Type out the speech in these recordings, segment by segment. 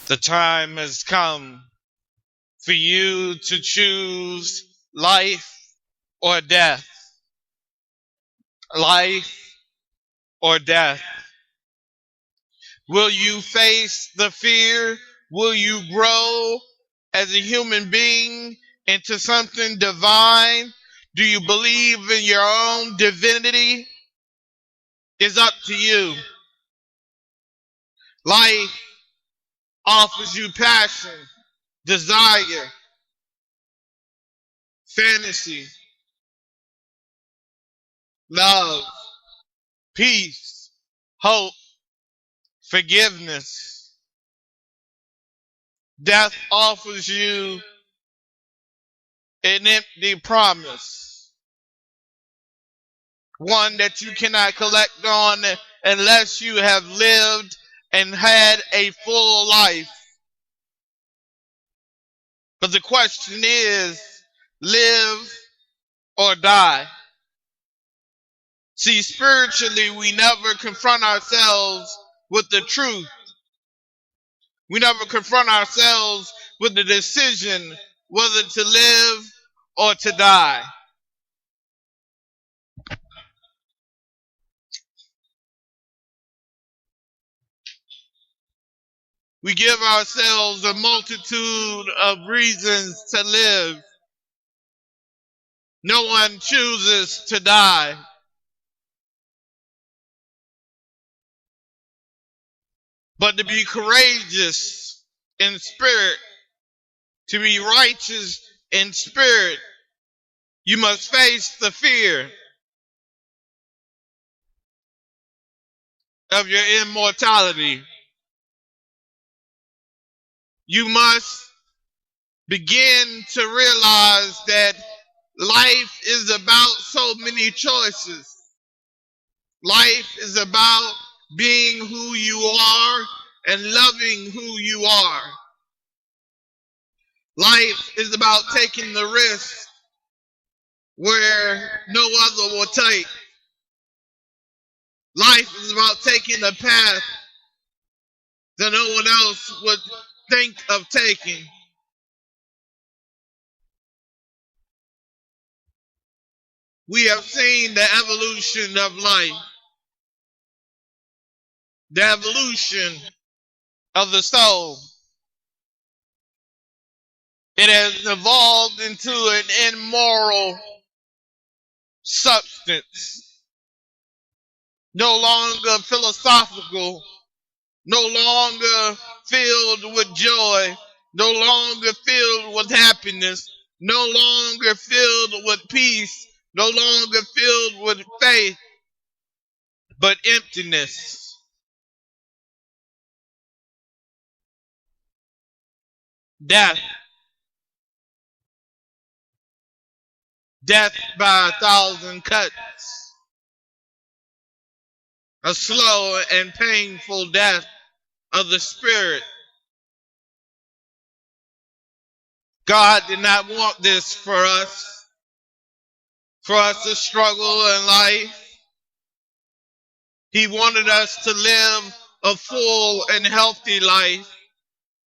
The time has come for you to choose life or death. Life or death. Will you face the fear? Will you grow as a human being into something divine? Do you believe in your own divinity? It's up to you. Life offers you passion, desire, fantasy, love, peace, hope, forgiveness. Death offers you an empty promise, one that you cannot collect on unless you have lived and had a full life. But the question is, live or die? See, spiritually, we never confront ourselves with the truth. We never confront ourselves with the decision whether to live or to die. We give ourselves a multitude of reasons to live. No one chooses to die. But to be courageous in spirit, to be righteous in spirit, you must face the fear of your immortality. You must begin to realize that life is about so many choices. Life is about being who you are and loving who you are. Life is about taking the risk where no other will take. Life is about taking a path that no one else would think of taking. We have seen the evolution of life, the evolution of the soul. It has evolved into an immoral substance, no longer philosophical, no longer filled with joy, no longer filled with happiness, no longer filled with peace, no longer filled with faith, but emptiness. Death. Death by 1,000 cuts. A slow and painful death of the spirit. God did not want this for us to struggle in life. He wanted us to live a full and healthy life,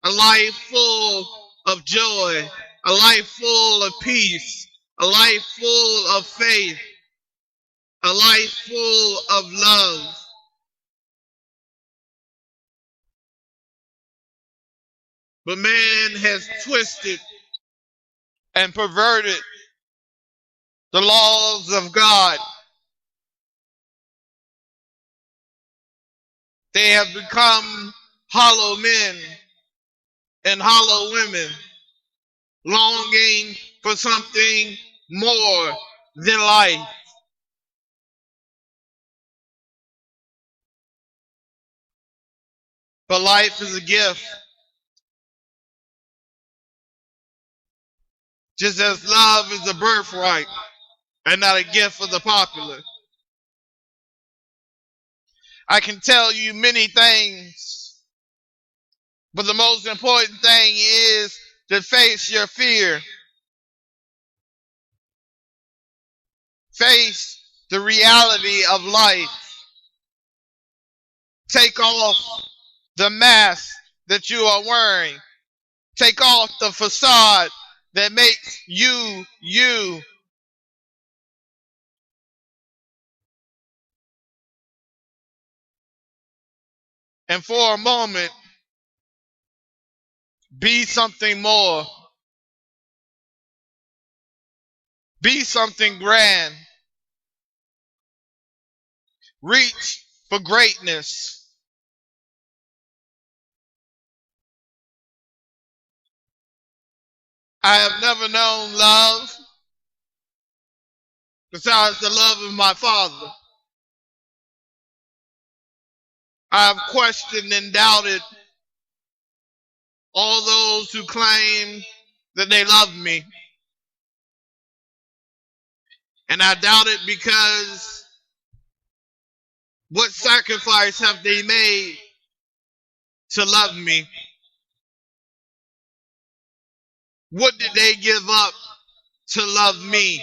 a life full of joy, a life full of peace, a life full of faith, a life full of love. But man has twisted and perverted the laws of God. They have become hollow men and hollow women, longing for something more than life. But life is a gift. Just as love is a birthright and not a gift for the popular. I can tell you many things, but the most important thing is to face your fear. Face the reality of life. Take off the mask that you are wearing. Take off the facade that makes you, you. And for a moment, be something more. Be something grand. Reach for greatness. I have never known love besides the love of my Father. I have questioned and doubted all those who claim that they love me. And I doubt it because what sacrifice have they made to love me? What did they give up to love me?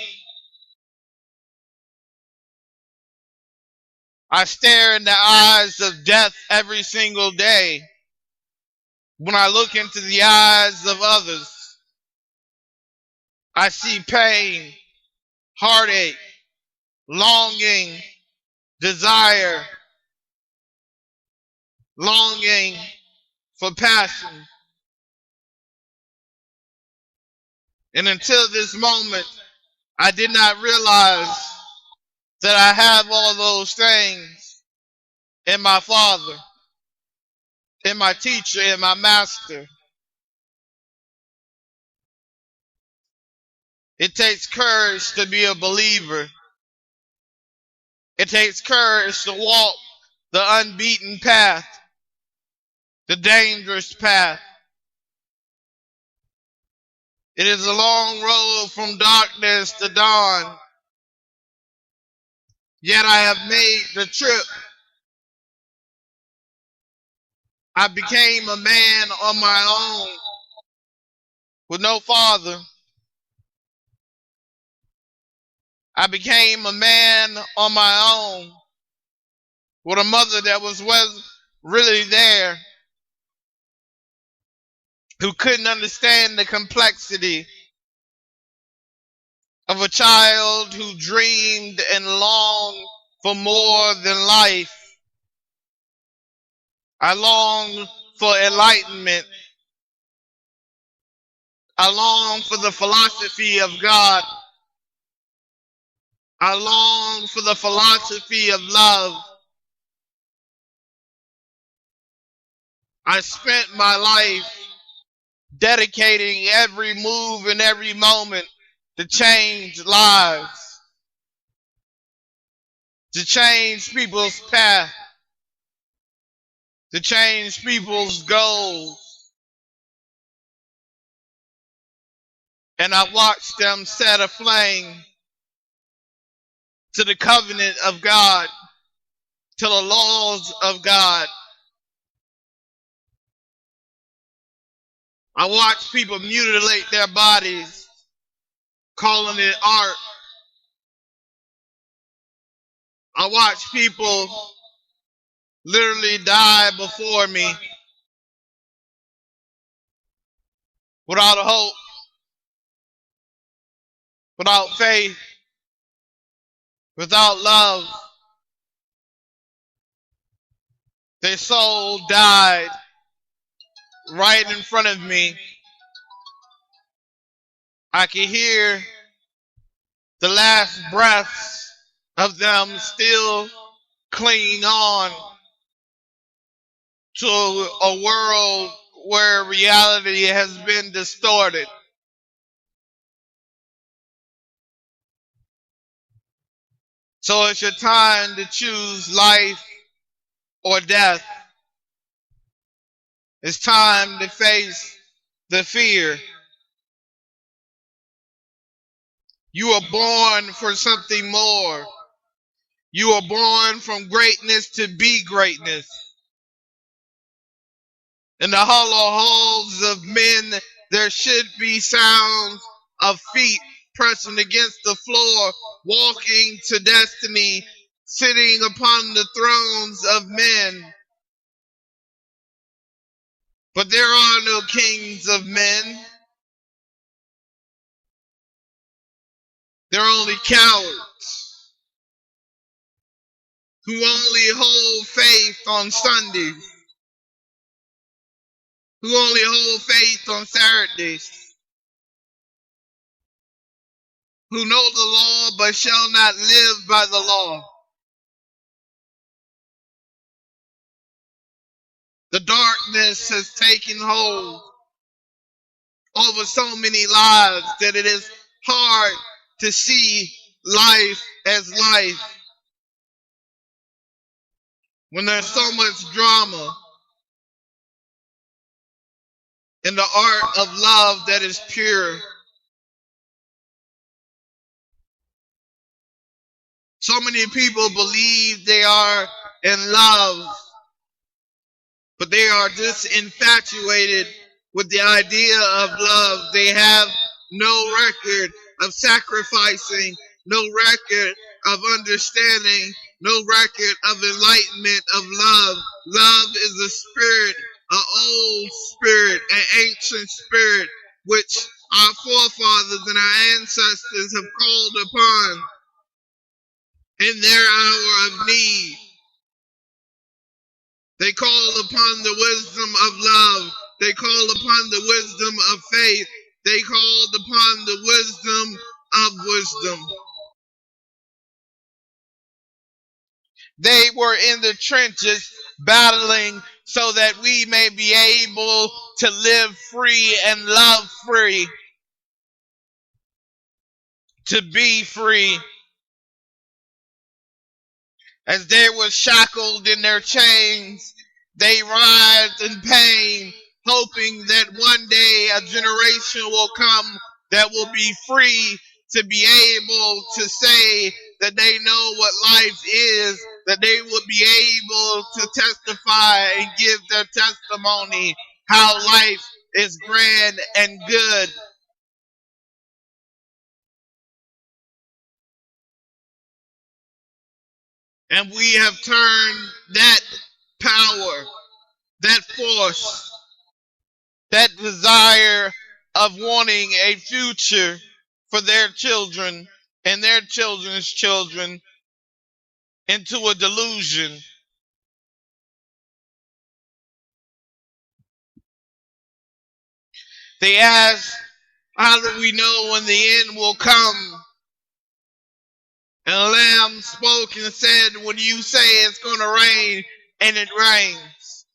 I stare in the eyes of death every single day when I look into the eyes of others. I see pain, heartache, longing, desire, longing for passion. And until this moment, I did not realize that I have all those things in my Father, in my teacher, in my master. It takes courage to be a believer. It takes courage to walk the unbeaten path, the dangerous path. It is a long road from darkness to dawn. Yet I have made the trip. I became a man on my own with no father. I became a man on my own with a mother that was really there, who couldn't understand the complexity of a child who dreamed and longed for more than life. I longed for enlightenment. I longed for the philosophy of God. I longed for the philosophy of love. I spent my life dedicating every move and every moment to change lives, to change people's path, to change people's goals. And I watched them set aflame to the covenant of God, to the laws of God. I watched people mutilate their bodies, calling it art. I watched people literally die before me without a hope, without faith, without love. Their soul died right in front of me. I could hear the last breaths of them still clinging on to a world where reality has been distorted. So it's your time to choose life or death. It's time to face the fear. You are born for something more. You are born from greatness to be greatness. In the hollow halls of men, there should be sounds of feet pressing against the floor, walking to destiny, sitting upon the thrones of men. But there are no kings of men. There are only cowards who only hold faith on Sundays, who only hold faith on Saturdays, who know the law but shall not live by the law. The darkness has taken hold over so many lives that it is hard to see life as life when there's so much drama in the art of love that is pure. So many people believe they are in love, but they are just infatuated with the idea of love. They have no record of sacrificing, no record of understanding, no record of enlightenment of love. Love is a spirit, an old spirit, an ancient spirit, which our forefathers and our ancestors have called upon in their hour of need. They call upon the wisdom of love. They call upon the wisdom of faith. They called upon the wisdom of wisdom. They were in the trenches battling so that we may be able to live free and love free, to be free. As they were shackled in their chains, they writhed in pain, hoping that one day a generation will come that will be free to be able to say that they know what life is, that they will be able to testify and give their testimony how life is grand and good. And we have turned that power, that force, that desire of wanting a future for their children and their children's children into a delusion. They ask, how do we know when the end will come? And the Lamb spoke and said, when you say it's going to rain, and it rains.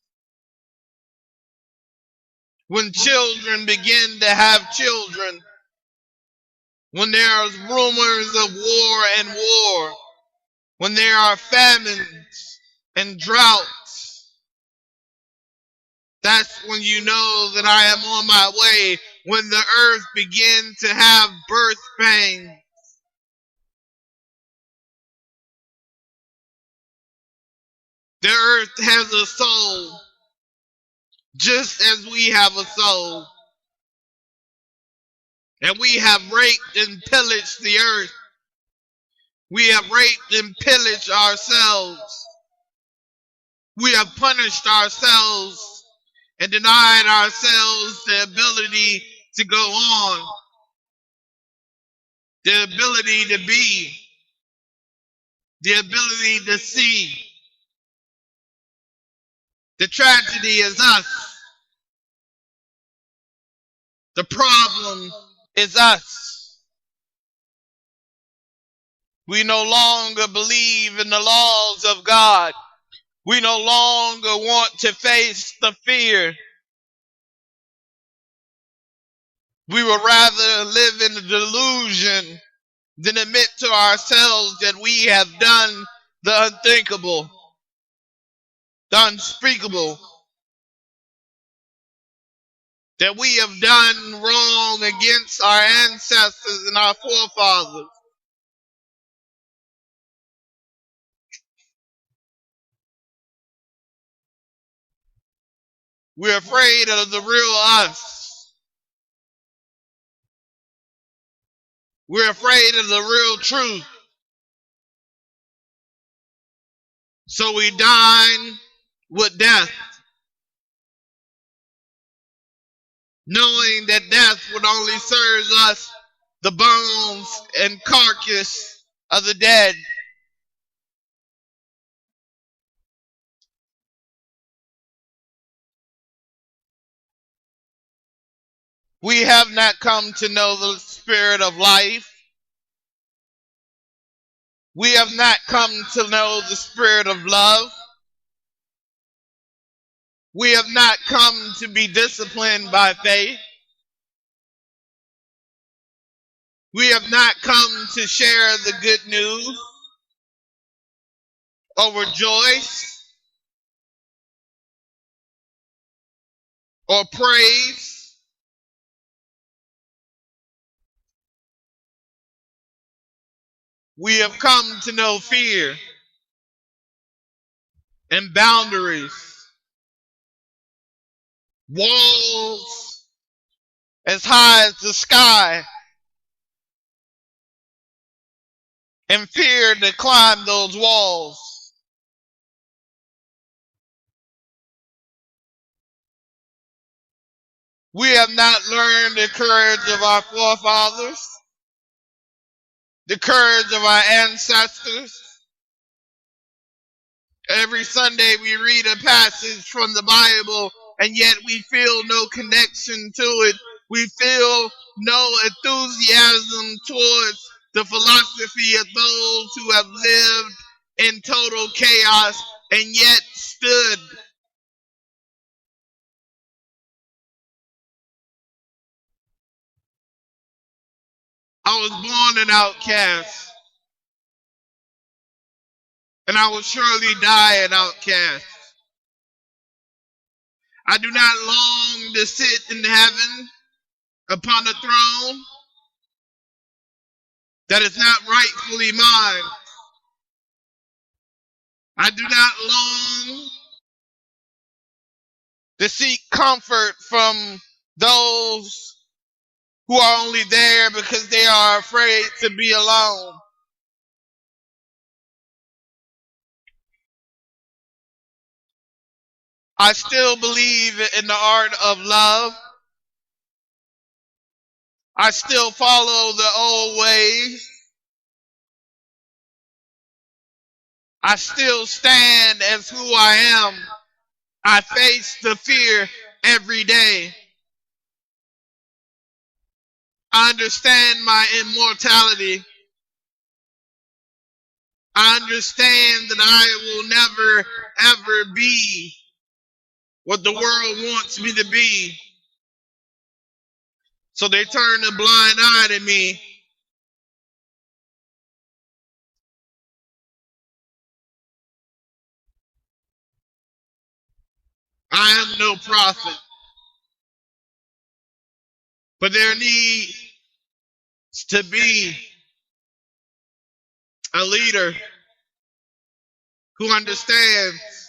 When children begin to have children, when there are rumors of war and war, when there are famines and droughts, that's when you know that I am on my way. When the earth begins to have birth pains, the earth has a soul, just as we have a soul. And we have raped and pillaged the earth. We have raped and pillaged ourselves. We have punished ourselves and denied ourselves the ability to go on, the ability to be, the ability to see. The tragedy is us. The problem is us. We no longer believe in the laws of God. We no longer want to face the fear. We would rather live in the delusion than admit to ourselves that we have done the unthinkable, the unspeakable, that we have done wrong against our ancestors and our forefathers. We're afraid of the real us. We're afraid of the real truth. So we dine with death. knowing that death would only serve us the bones and carcass of the dead. We have not come to know the spirit of life. We have not come to know the spirit of love. We have not come to be disciplined by faith. We have not come to share the good news or rejoice or praise. We have come to know fear and boundaries, walls as high as the sky, and fear to climb those walls. We have not learned the courage of our forefathers, the courage of our ancestors. Every Sunday we read a passage from the Bible, and yet we feel no connection to it. We feel no enthusiasm towards the philosophy of those who have lived in total chaos and yet stood. I was born an outcast, and I will surely die an outcast. I do not long to sit in heaven upon a throne that is not rightfully mine. I do not long to seek comfort from those who are only there because they are afraid to be alone. I still believe in the art of love. I still follow the old ways. I still stand as who I am. I face the fear every day. I understand my immortality. I understand that I will never, ever be what the world wants me to be. So they turn a blind eye to me. I am no prophet, but there needs to be a leader who understands,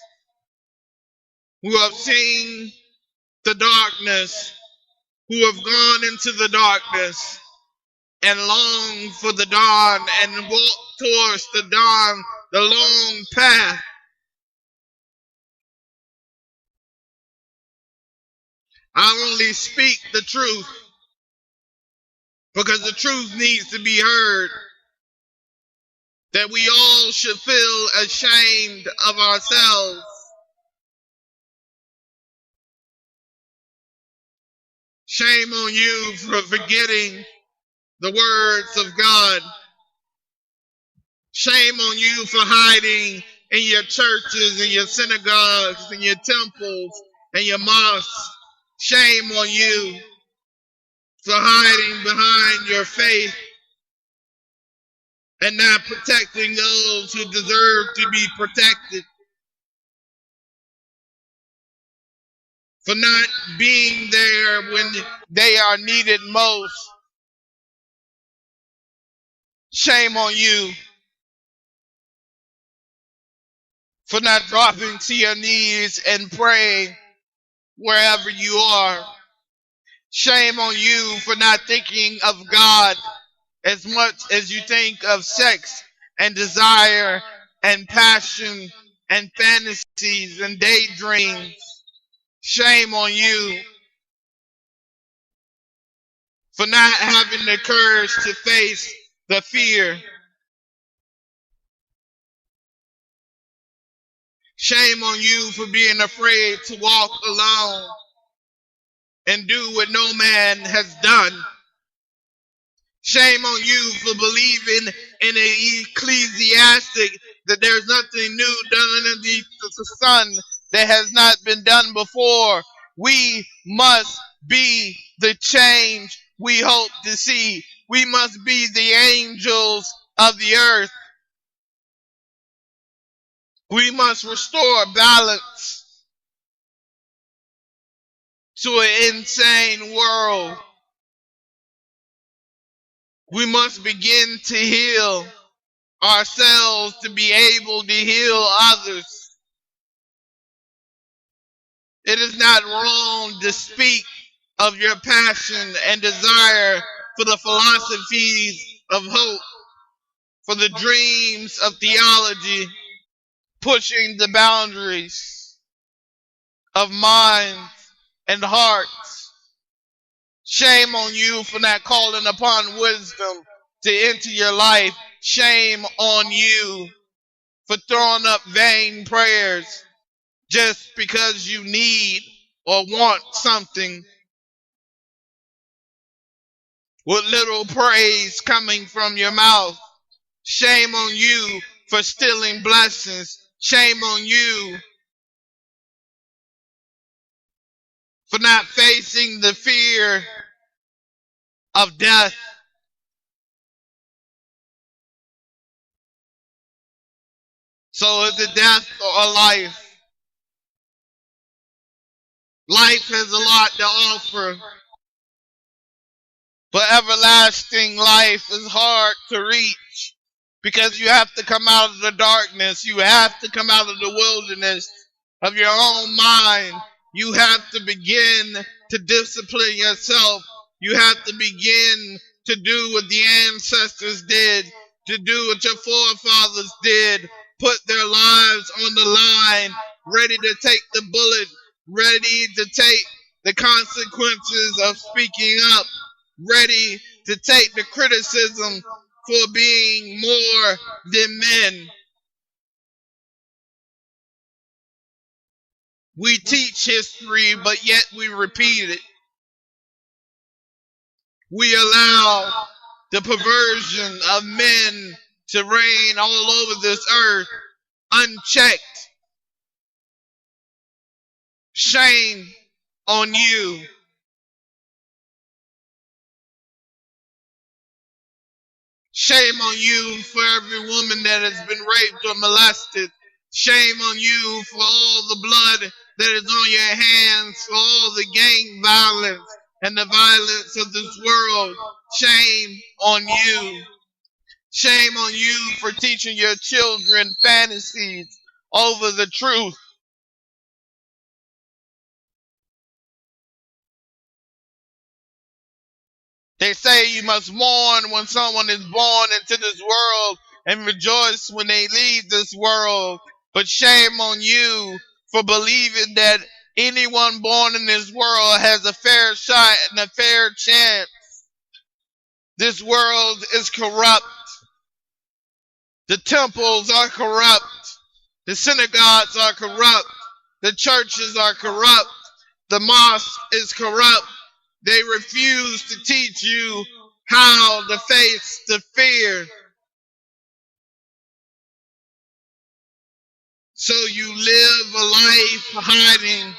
who have seen the darkness, who have gone into the darkness and long for the dawn and walk towards the dawn, the long path. I only speak the truth because the truth needs to be heard. That we all should feel ashamed of ourselves. Shame on you for forgetting the words of God. Shame on you for hiding in your churches and your synagogues and your temples and your mosques. Shame on you for hiding behind your faith and not protecting those who deserve to be protected. For not being there when they are needed most. Shame on you for not dropping to your knees and praying wherever you are. Shame on you for not thinking of God as much as you think of sex and desire and passion and fantasies and daydreams. Shame on you. for not having the courage to face the fear. Shame on you for being afraid to walk alone and do what no man has done. Shame on you for believing in an ecclesiastic that there's nothing new done underneath the sun that has not been done before. We must be the change we hope to see. We must be the angels of the earth. We must restore balance to an insane world. We must begin to heal ourselves to be able to heal others. It is not wrong to speak of your passion and desire for the philosophies of hope, for the dreams of theology, pushing the boundaries of minds and hearts. Shame on you for not calling upon wisdom to enter your life. Shame on you for throwing up vain prayers just because you need or want something with little praise coming from your mouth. Shame on you for stealing blessings. Shame on you for not facing the fear of death. So is it death or life? Life has a lot to offer, but everlasting life is hard to reach because you have to come out of the darkness. You have to come out of the wilderness of your own mind. You have to begin to discipline yourself. You have to begin to do what the ancestors did, to do what your forefathers did, put their lives on the line, ready to take the bullet, ready to take the consequences of speaking up, ready to take the criticism for being more than men. We teach history, but yet we repeat it. We allow the perversion of men to reign all over this earth unchecked. Shame on you. Shame on you for every woman that has been raped or molested. Shame on you for all the blood that is on your hands, for all the gang violence and the violence of this world. Shame on you. Shame on you for teaching your children fantasies over the truth. They say you must mourn when someone is born into this world and rejoice when they leave this world. But shame on you for believing that anyone born in this world has a fair shot and a fair chance. This world is corrupt. The temples are corrupt. The synagogues are corrupt. The churches are corrupt. The mosque is corrupt. They refuse to teach you how to face the fear. So you live a life hiding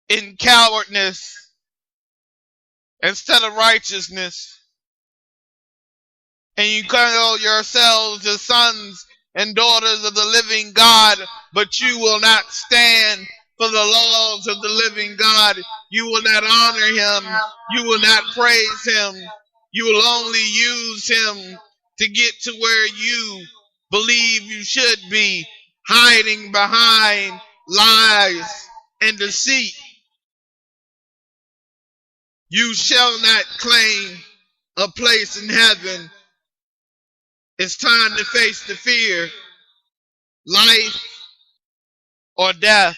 in cowardness instead of righteousness. And you call yourselves the sons and daughters of the living God, but you will not stand for the laws of the living God. You will not honor him. You will not praise him. You will only use him to get to where you believe you should be, hiding behind lies and deceit. You shall not claim a place in heaven. It's time to face the fear, life or death.